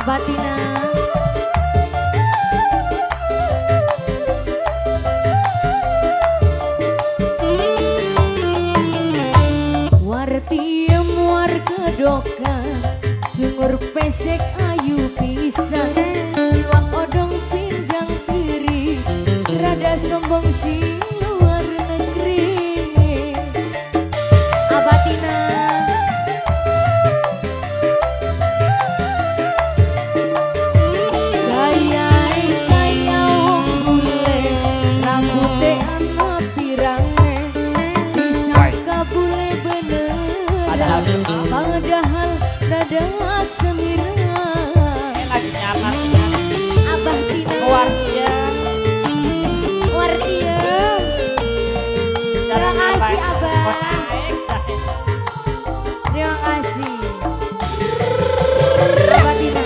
Abatina. Wartiem warga doka, jungur pesek ayu pisan, iwak odong pindang teri, rada sombong sing luar negeri. Abatina. Padahal dadak semirang. Lagi nyaman. Abah Tina. Wartia. Wartia. Terima kasih Abah. Terima kasih. Abah Tina.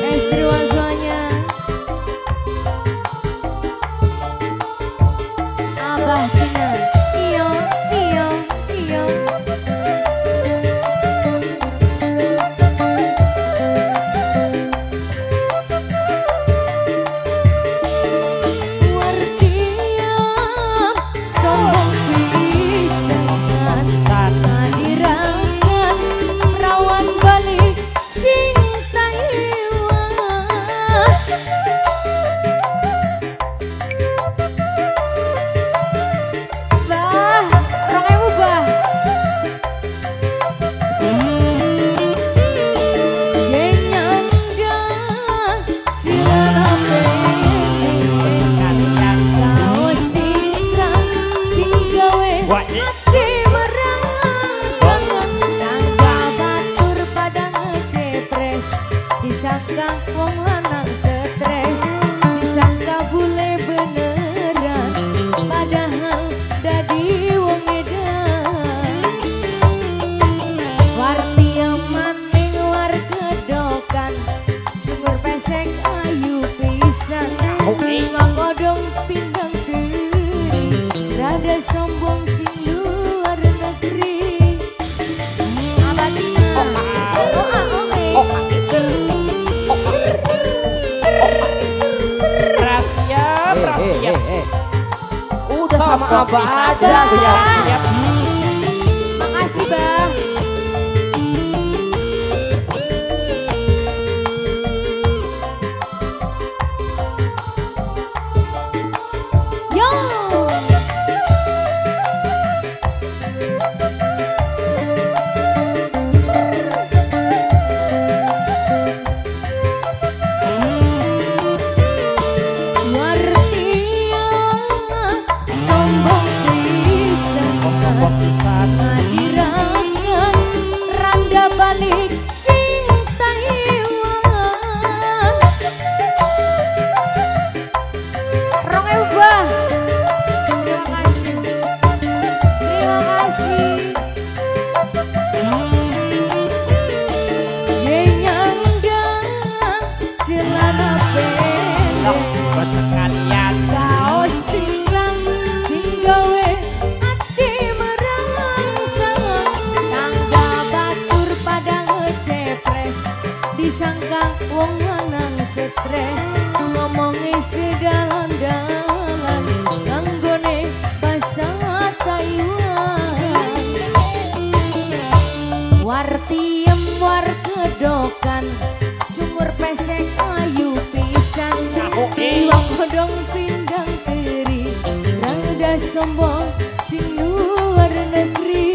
Estri Wazonya. Abah Tina. Disangka wong lanang stres, disangka bule beneran, padahal dadi wong edan. Wartia maning war kedokan, sumur pesek ayu pisan, iwak odong pindang teri, rada sombong sing luar negeri. Abatina. Udah sama Abah aja. Siap. Makasih Bang. Yo. Ngadirangan randa balik sing Taiwan. Rong Eubah. Terima kasih. Terima kasih. Yenyanggang celana pendek. Buat sekalian. Kaos singlang sing gawe disangka wong lanang stres, ngomongi sedalan-dalan nganggone basa Taiwan. Wartiem war kedokan, sumur pesek ayu pisan, iwak odong pindang teri, rada sombong sing luar negeri.